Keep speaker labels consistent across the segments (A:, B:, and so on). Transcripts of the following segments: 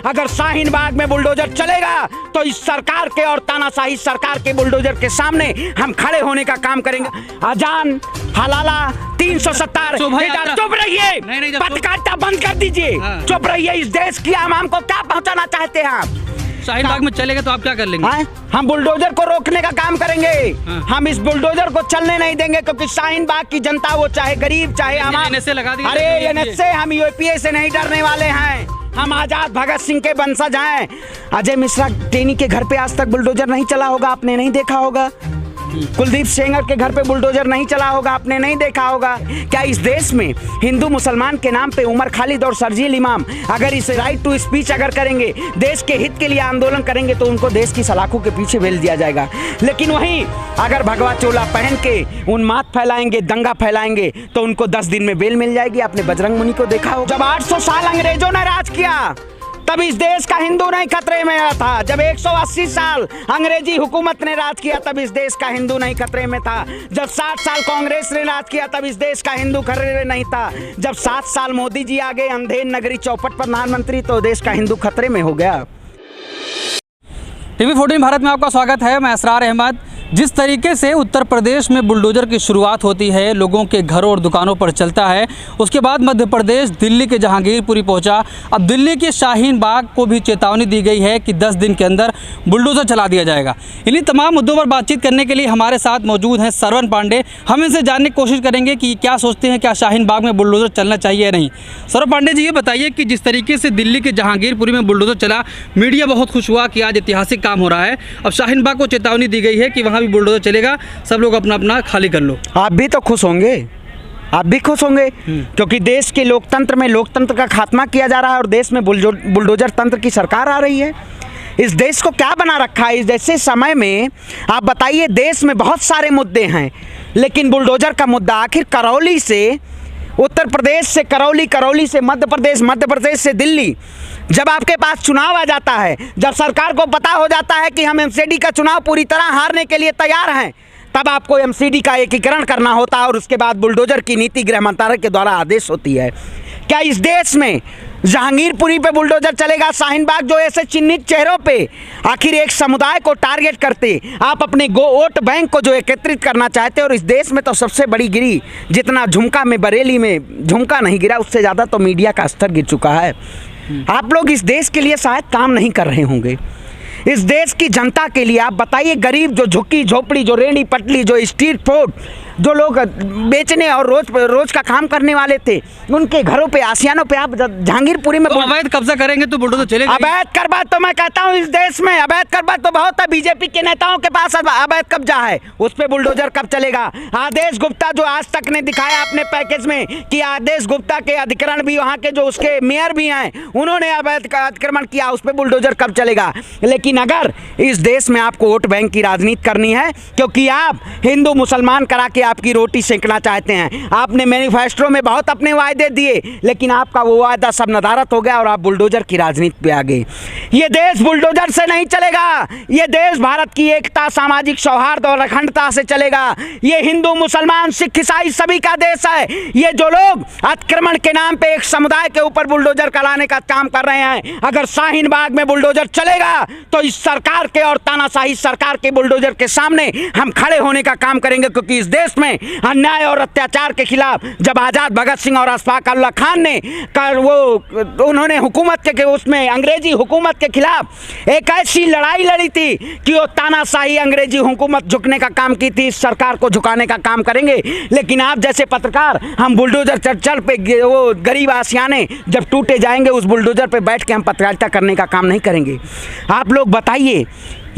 A: अगर शाहीन बाग में बुलडोजर चलेगा तो इस सरकार के और तानाशाही सरकार के बुलडोजर के सामने हम खड़े होने का काम करेंगे। अजान हलाला 370 चुप रहिए, पत्रकारिता बंद कर दीजिए, चुप रहिए। इस देश की आवाम को क्या पहुंचाना चाहते हैं आप?
B: शाहीन बाग में चलेगा तो आप क्या कर लेंगे?
A: हम बुलडोजर को रोकने का काम करेंगे। हम इस बुलडोजर को चलने नहीं देंगे, क्योंकि शाहीन बाग की जनता, वो चाहे गरीब चाहे आवाम, अरे एनएसए, हम यूपीए से नहीं डरने वाले हैं। हम आजाद भगत सिंह के वंशज हैं। अजय मिश्रा टेनी के घर पे आज तक बुलडोजर नहीं चला होगा, आपने नहीं देखा होगा। कुलदीप सेंगर के घर पे बुलडोजर नहीं चला होगा, आपने नहीं देखा होगा। क्या इस देश में हिंदू मुसलमान के नाम पे उमर खालिद और शर्जील इमाम अगर इसे राइट टू स्पीच अगर करेंगे, देश के हित के लिए आंदोलन करेंगे, तो उनको देश की सलाखों के पीछे भेज दिया जाएगा। लेकिन वहीं अगर भगवा चोला पहन के उन्माद फैलाएंगे, दंगा फैलाएंगे, तो उनको 10 दिन में बेल मिल जाएगी। आपने बजरंग मुनि को देखा हो, जब 800 साल अंग्रेजों ने राज किया तब इस देश का हिंदू नहीं खतरे में था। जब 180 साल अंग्रेजी हुकूमत ने राज किया तब इस देश का हिंदू नहीं खतरे में था। जब 60 साल कांग्रेस ने राज किया तब इस देश का हिंदू खतरे में नहीं था। जब 7 साल मोदी जी आ गए अंधेर नगरी चौपट प्रधानमंत्री, तो देश का हिंदू खतरे में हो गया।
B: टीवी 14 भारत में आपका स्वागत है। मैं असरार अहमद। जिस तरीके से उत्तर प्रदेश में बुलडोजर की शुरुआत होती है, लोगों के घरों और दुकानों पर चलता है, उसके बाद मध्य प्रदेश दिल्ली के जहांगीरपुरी पहुंचा। अब दिल्ली के शाहीन बाग को भी चेतावनी दी गई है कि 10 दिन के अंदर बुलडोजर चला दिया जाएगा। इन्हीं तमाम मुद्दों पर बातचीत करने के लिए हमारे साथ मौजूद हैं सरवण पांडे। हम इनसे जानने की कोशिश करेंगे कि क्या सोचते हैं, क्या शाहीन बाग में बुलडोजर चलना चाहिए या नहीं। सरवण पांडे जी, ये बताइए कि जिस तरीके से दिल्ली के जहांगीरपुरी में बुलडोजर चला, मीडिया बहुत खुश हुआ कि आज ऐतिहासिक काम हो रहा है। अब शाहीन बाग को चेतावनी दी गई है कि वहाँ भी बुलडोजर चलेगा, सब लोग अपना अपना खाली कर लो।
A: आप भी तो खुश होंगे, आप भी खुश होंगे, क्योंकि देश के लोकतंत्र में लोकतंत्र का खात्मा किया जा रहा है और देश में बुलडोजर तंत्र की सरकार आ रही है। इस देश को क्या बना रखा है? इस ऐसे समय में आप बताइए, देश में बहुत सारे मुद्दे हैं, लेकिन बुलडोजर का मुद्दा आखिर करौली से उत्तर प्रदेश से करौली, करौली से मध्य प्रदेश, मध्य प्रदेश से दिल्ली। जब आपके पास चुनाव आ जाता है, जब सरकार को पता हो जाता है कि हम एमसीडी का चुनाव पूरी तरह हारने के लिए तैयार हैं, तब आपको एमसीडी का एकीकरण करना होता है और उसके बाद बुलडोजर की नीति गृह मंत्रालय के द्वारा आदेश होती है। क्या इस देश में जहांगीरपुरी पे बुलडोजर चलेगा? शाहीन बाग जो ऐसे चिन्हित चेहरों पे आखिर एक समुदाय को टारगेट करते, आप अपने वोट बैंक को जो एकत्रित करना चाहते, और इस देश में तो सबसे बड़ी गिरी, जितना झुमका में बरेली में झुमका नहीं गिरा, उससे ज़्यादा तो मीडिया का स्तर गिर चुका है। आप लोग इस देश के लिए शायद काम नहीं कर रहे होंगे, इस देश की जनता के लिए। आप बताइए, गरीब जो झुग्गी झोपड़ी, जो रेहड़ी पटली, जो स्ट्रीट फूड, जो लोग बेचने और रोज का काम करने वाले थे, उनके घरों पे, आसियानों पे आप जहांगीरपुरी में
B: अवैध कब्जा करेंगे तो बुलडोजर चलेगा।
A: अवैध करबा तो मैं कहता हूँ इस देश में अवैध करबा तो बहुत है। बीजेपी के नेताओं के पास अवैध कब्जा है, उस पर बुलडोजर कब चलेगा? आदेश गुप्ता जो आज तक ने दिखाया अपने पैकेज में कि आदेश गुप्ता के अधिकरण भी, वहाँ के जो उसके मेयर भी हैं, उन्होंने अवैध अतिक्रमण किया, उस पर बुलडोजर कब चलेगा? लेकिन अगर इस देश में आपको वोट बैंक की राजनीति करनी है, क्योंकि आप हिंदू मुसलमान करा के आपकी रोटी सेंकना चाहते हैं, आपने मैनिफेस्टो में बहुत अपने वायदे दिए, लेकिन आपका वो वायदा सब नदारत हो गया और आप बुलडोजर की राजनीति पे आ गए। ये देश बुलडोजर से नहीं चलेगा, ये देश भारत की एकता, सामाजिक सौहार्द और अखंडता से चलेगा। ये हिंदू मुसलमान सिख ईसाई सभी का देश है। ये जो लोग अतिक्रमण के नाम पे एक समुदाय के ऊपर बुलडोजर कराने का काम कर रहे हैं, अगर शाहीन बाग में बुलडोजर चलेगा तो इस सरकार के और तानाशाही सरकार के बुलडोजर के सामने हम खड़े होने का काम करेंगे, क्योंकि इस देश में अन्याय और अत्याचार के खिलाफ जब आजाद भगत सिंह और अशफाक उल्लाह खान ने उन्होंने हुकूमत के उसमें अंग्रेजी हुकूमत के खिलाफ एक ऐसी लड़ाई लड़ी थी कि वो तानाशाही अंग्रेजी हुकूमत झुकने का काम की थी, इस सरकार को झुकाने का काम करेंगे। लेकिन आप जैसे पत्रकार, हम बुलडोजर चल पे वो गरीब आसियाने जब टूटे जाएंगे, उस बुलडोजर पे बैठ के हम पत्रकारिता करने का काम नहीं करेंगे। आप लोग बताइए,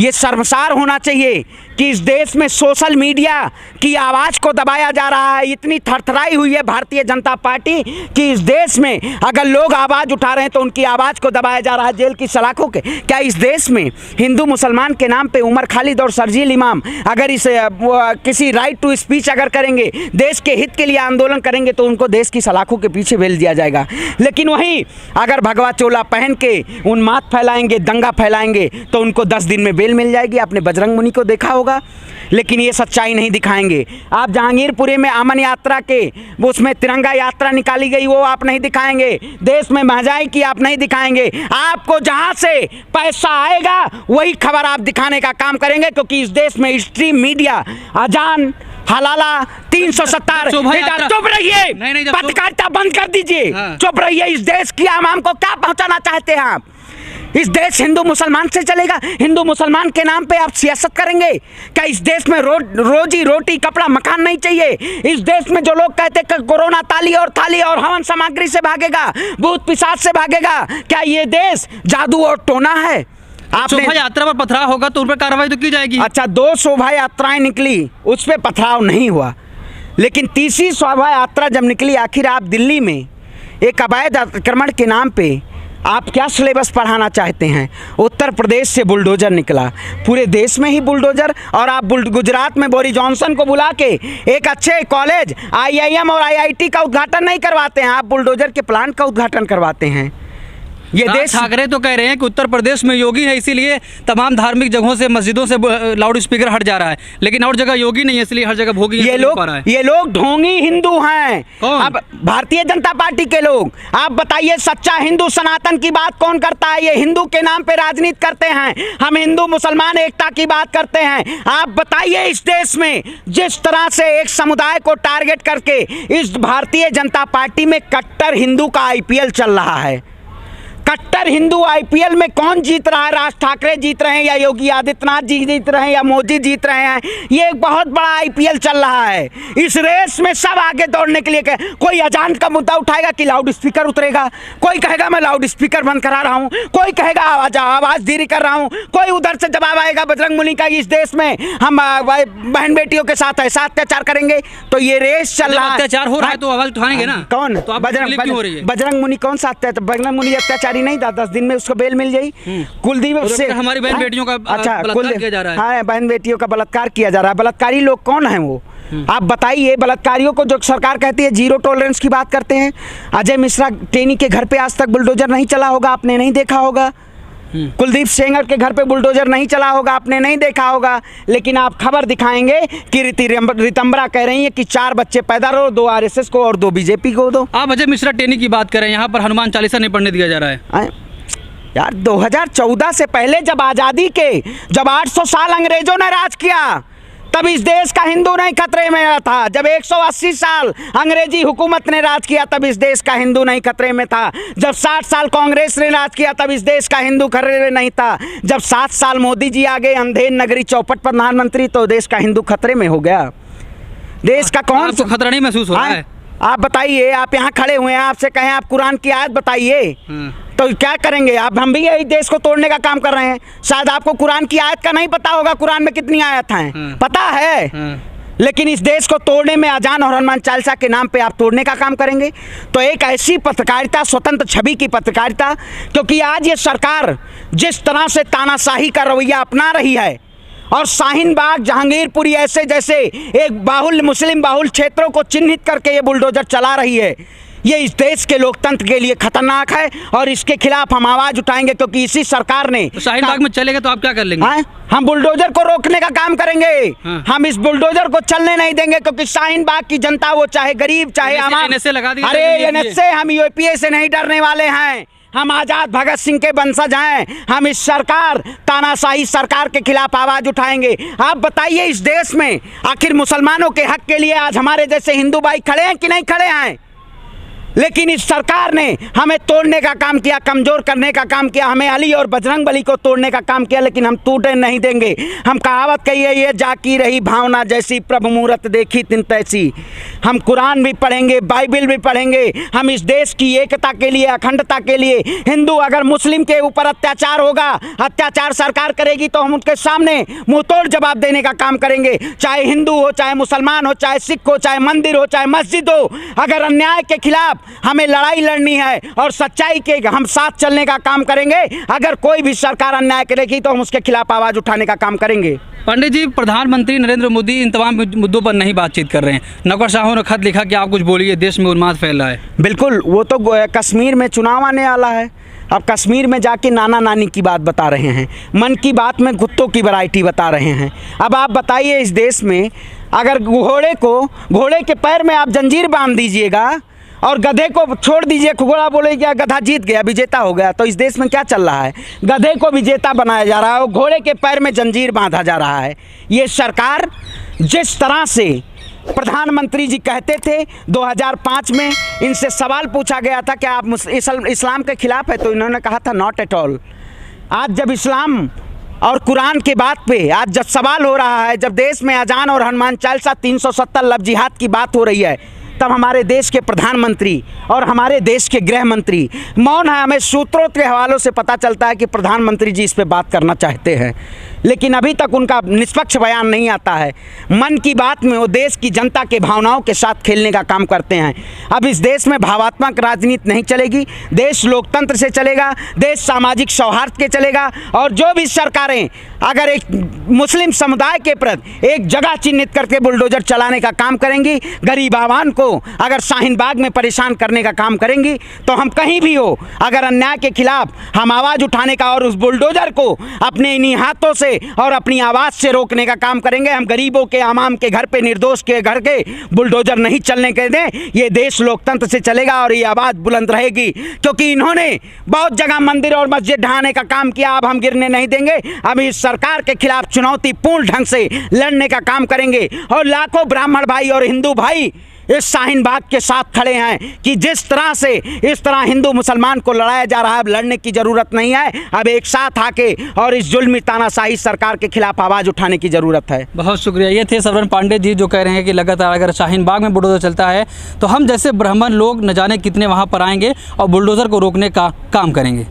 A: ये शर्मसार होना चाहिए कि इस देश में सोशल मीडिया की आवाज़ को दबाया जा रहा है। इतनी थरथराई हुई है भारतीय जनता पार्टी कि इस देश में अगर लोग आवाज़ उठा रहे हैं तो उनकी आवाज़ को दबाया जा रहा है जेल की सलाखों के। क्या इस देश में हिंदू मुसलमान के नाम पे उमर खालिद और शर्जील इमाम अगर इसे किसी राइट टू स्पीच अगर करेंगे, देश के हित के लिए आंदोलन करेंगे, तो उनको देश की सलाखों के पीछे भेज दिया जाएगा। लेकिन वहीं अगर भगवा चोला पहन के उन्माद फैलाएंगे, दंगा फैलाएंगे, तो उनको 10 दिन में बेल बेल मिल जाएगी। आपने बजरंग मुनि को देखा होगा, लेकिन ये सच्चाई नहीं दिखाएंगे। आप जहांगीरपुरी में अमन यात्रा के उसमें तिरंगा यात्रा निकाली गई, वो आप नहीं दिखाएंगे। देश में महंगाई की आप नहीं दिखाएंगे। आपको जहां से पैसा आएगा वही खबर आप दिखाने का काम करेंगे, क्योंकि इस देश में स्ट्रीम मीडिया, अजान, हलाला, 370 चुप रहिए, पत्रकारिता बंद कर दीजिए। चुप रहिए। इस देश की आवाम को क्या पहुंचाना चाहते हैं आप? इस देश हिंदू मुसलमान से चलेगा? हिंदू मुसलमान के नाम पे आप सियासत करेंगे क्या? इस देश में रोजी रोटी कपड़ा मकान नहीं चाहिए? इस देश में जो लोग कहते हैं कोरोना ताली और थाली और हवन सामग्री से भागेगा, भूत पिशाच से भागेगा, क्या ये देश जादू और टोना है?
B: शोभा यात्रा पर पथराव होगा तो उन पर कार्रवाई तो की जाएगी।
A: अच्छा, 2 शोभा यात्राएं निकली, उस पर पथराव नहीं हुआ, लेकिन तीसरी शोभा यात्रा जब निकली, आखिर आप दिल्ली में एक अवैध अतिक्रमण के नाम पे आप क्या सिलेबस पढ़ाना चाहते हैं? उत्तर प्रदेश से बुलडोजर निकला, पूरे देश में ही बुलडोजर, और आप गुजरात में बोरिस जॉनसन को बुला के एक अच्छे कॉलेज IIM और IIT का उद्घाटन नहीं करवाते हैं, आप बुलडोजर के प्लांट का उद्घाटन करवाते हैं। ये देश
B: ठाकरे तो कह रहे हैं कि उत्तर प्रदेश में योगी है, इसीलिए तमाम धार्मिक जगहों से, मस्जिदों से लाउड स्पीकर हट जा रहा है, लेकिन और जगह योगी नहीं है, इसलिए हर जगह भोगी
A: ये लोग ढोंगी हिंदू हैं। अब भारतीय जनता पार्टी के लोग, आप बताइए, सच्चा हिंदू सनातन की बात कौन करता है? ये हिंदू के नाम पे राजनीति करते हैं। हम हिंदू मुसलमान एकता की बात करते हैं। आप बताइए, इस देश में जिस तरह से एक समुदाय को टारगेट करके इस भारतीय जनता पार्टी में कट्टर हिंदू का IPL चल रहा है। कट्टर हिंदू IPL में कौन जीत रहा है? राज ठाकरे जीत रहे हैं, या योगी आदित्यनाथ जी जीत रहे हैं, या मोदी जीत रहे हैं? ये एक बहुत बड़ा IPL चल रहा है। इस रेस में सब आगे दौड़ने के लिए कोई अजान का मुद्दा उठाएगा कि लाउड स्पीकर उतरेगा, कोई कहेगा मैं लाउड स्पीकर बंद करा रहा हूँ, कोई कहेगा आवाज धीरे कर रहा हूँ, कोई उधर से जवाब आएगा बजरंग मुनि का, इस देश में हम बहन बेटियों के साथ ऐसा अत्याचार करेंगे। तो ये रेस चल रहा है।
B: अत्याचार हो रहा है तो आवाज उठाएंगे ना।
A: कौन? तो बजरंग मुनि कौन सा अत्याचार? बजरंग मुनि अत्याचारी नहीं था, 10 दिन में उसको बेल मिल गई। कुलदीप से
B: हमारी बहन बेटियों का बलात्कार किया जा रहा है।
A: हाँ, बहन बेटियों का बलात्कार किया जा रहा है। बलात्कारी लोग कौन है वो? आप बताइए। बलात्कारियों को जो सरकार कहती है जीरो टॉलरेंस की बात करते हैं। अजय मिश्रा टेनी के घर पे आज तक बुलडोजर नहीं चला होगा, आपने नहीं देखा होगा। कुलदीप सेंगर के घर पे बुलडोजर नहीं चला होगा, आपने नहीं देखा होगा। लेकिन आप खबर दिखाएंगे कि रितंबरा कह रही है कि 4 बच्चे पैदा करो, 2 RSS को और 2 BJP को दो।
B: आप अजय मिश्रा टेनी की बात करें, यहाँ पर हनुमान चालीसा नहीं पढ़ने दिया जा रहा है।
A: यार 2014 से पहले जब आज़ादी के 800 साल अंग्रेजों ने राज किया, तब इस देश का हिंदू नहीं खतरे में था। जब 180 साल अंग्रेजी हुकूमत ने राज किया, तब इस देश का हिंदू नहीं खतरे में था। जब 60 साल कांग्रेस ने राज किया, तब इस देश का हिंदू खतरे में नहीं था। जब 7 साल मोदी जी आ गए अंधेर नगरी चौपट प्रधानमंत्री, तो देश का हिंदू खतरे में हो गया। देश का कौन
B: सा खतरा नहीं महसूस हो रहा है?
A: आप बताइए। आप यहाँ खड़े हुए हैं, आपसे कहें आप कुरान की आयत बताइए, तो क्या करेंगे आप? हम भी यही देश को तोड़ने का काम कर रहे हैं। शायद आपको कुरान की आयत का नहीं पता होगा, कुरान में कितनी आयत हैं, पता है। लेकिन इस देश को तोड़ने में अजान और हनुमान चालीसा के नाम पे आप तोड़ने का काम करेंगे। तो एक ऐसी पत्रकारिता, स्वतंत्र छवि की पत्रकारिता, क्योंकि आज ये सरकार जिस तरह से तानाशाही का रवैया अपना रही है, और शाहीन बाग, जहांगीरपुरी ऐसे जैसे एक मुस्लिम बाहुल क्षेत्रों को चिन्हित करके ये बुलडोजर चला रही है, ये इस देश के लोकतंत्र के लिए खतरनाक है। और इसके खिलाफ हम आवाज उठाएंगे, क्योंकि इसी सरकार ने
B: तो शाहीन बाग में चलेगा तो आप क्या कर लेंगे?
A: हम बुलडोजर को रोकने का काम करेंगे। हम इस बुलडोजर को चलने नहीं देंगे, क्योंकि शाहीन बाग की जनता, वो चाहे गरीब चाहे आम, अरे NSA, हम UPA से नहीं डरने वाले हैं। हम आज़ाद भगत सिंह के वंशज हैं। हम इस सरकार, तानाशाही सरकार के खिलाफ आवाज़ उठाएंगे। आप बताइए, इस देश में आखिर मुसलमानों के हक के लिए आज हमारे जैसे हिंदू भाई खड़े हैं कि नहीं खड़े हैं? लेकिन इस सरकार ने हमें तोड़ने का काम किया, कमज़ोर करने का काम किया, हमें अली और बजरंगबली को तोड़ने का काम किया, लेकिन हम टूटने नहीं देंगे। हम कहावत कही है, ये जाकी रही भावना जैसी, प्रभु मूरत देखी तिन तैसी। हम कुरान भी पढ़ेंगे, बाइबल भी पढ़ेंगे। हम इस देश की एकता के लिए, अखंडता के लिए, हिंदू अगर मुस्लिम के ऊपर अत्याचार होगा, अत्याचार सरकार करेगी, तो हम उनके सामने मुंहतोड़ जवाब देने का काम करेंगे। चाहे हिंदू हो, चाहे मुसलमान हो, चाहे सिख हो, चाहे मंदिर हो, चाहे मस्जिद हो, अगर अन्याय के खिलाफ हमें लड़ाई लड़नी है और सच्चाई के हम साथ चलने का काम करेंगे। अगर कोई भी सरकार अन्याय करेगी तो हम उसके खिलाफ आवाज उठाने का काम करेंगे।
B: पंडित जी, प्रधानमंत्री नरेंद्र मोदी इन तमाम मुद्दों पर नहीं बातचीत कर रहे हैं। नौकरशाहों ने खत लिखा कि आप कुछ बोलिए, देश में उन्माद फैल रहा है।
A: बिल्कुल, वो तो कश्मीर में चुनाव आने वाला है। अब कश्मीर में जाके नाना नानी की बात बता रहे हैं, मन की बात में कुत्तों की वैरायटी बता रहे हैं। अब आप बताइए, इस देश में अगर घोड़े के पैर में आप जंजीर बांध दीजिएगा और गधे को छोड़ दीजिए, घोड़ा बोलेगा गधा जीत गया, विजेता हो गया, तो इस देश में क्या चल रहा है? गधे को विजेता बनाया जा रहा है और घोड़े के पैर में जंजीर बांधा जा रहा है। ये सरकार जिस तरह से प्रधानमंत्री जी कहते थे 2005 में, इनसे सवाल पूछा गया था कि आप इस्लाम के खिलाफ है, तो इन्होंने कहा था नॉट एट ऑल। आज जब इस्लाम और कुरान के बात पे आज जब सवाल हो रहा है, जब देश में अजान और हनुमान चालीसा 370 लफ्ज़ जिहाद की बात हो रही है, तब हमारे देश के प्रधानमंत्री और हमारे देश के गृह मंत्री मौन है। हमें सूत्रों के हवालों से पता चलता है कि प्रधानमंत्री जी इस पे बात करना चाहते हैं, लेकिन अभी तक उनका निष्पक्ष बयान नहीं आता है। मन की बात में वो देश की जनता के भावनाओं के साथ खेलने का काम करते हैं। अब इस देश में भावात्मक राजनीति नहीं चलेगी, देश लोकतंत्र से चलेगा, देश सामाजिक सौहार्द के चलेगा। और जो भी सरकारें अगर एक मुस्लिम समुदाय के प्रति एक जगह चिन्हित करके बुलडोजर चलाने का काम करेंगी, गरीब आवाम को अगर शाहीन बाग में परेशान करने का काम करेंगी, तो हम कहीं भी हो अगर अन्याय के खिलाफ हम आवाज़ उठाने का और उस बुलडोजर को अपने इन्हीं हाथों से और अपनी आवाज़ से रोकने का काम करेंगे। हम गरीबों के आवाम के घर पे, निर्दोष के घर के बुलडोजर नहीं चलने के दें। ये देश लोकतंत्र से चलेगा और ये आवाज़ बुलंद रहेगी, क्योंकि इन्होंने बहुत जगह मंदिर और मस्जिद ढहाने का काम किया। अब हम गिरने नहीं देंगे, अब इस सरकार के खिलाफ चुनौतीपूर्ण ढंग से लड़ने का काम करेंगे। और लाखों ब्राह्मण भाई और हिंदू भाई इस शाहीन बाग के साथ खड़े हैं कि जिस तरह से इस तरह हिंदू मुसलमान को लड़ाया जा रहा है, अब लड़ने की ज़रूरत नहीं है। अब एक साथ आके और इस जुल्मी तानाशाही सरकार के खिलाफ आवाज़ उठाने की ज़रूरत है।
B: बहुत शुक्रिया। ये थे सरवण पांडे जी, जो कह रहे हैं कि लगातार अगर शाहीन बाग में बुलडोज़र चलता है तो हम जैसे ब्राह्मण लोग न जाने कितने वहाँ पर आएंगे और बुलडोज़र को रोकने का काम करेंगे।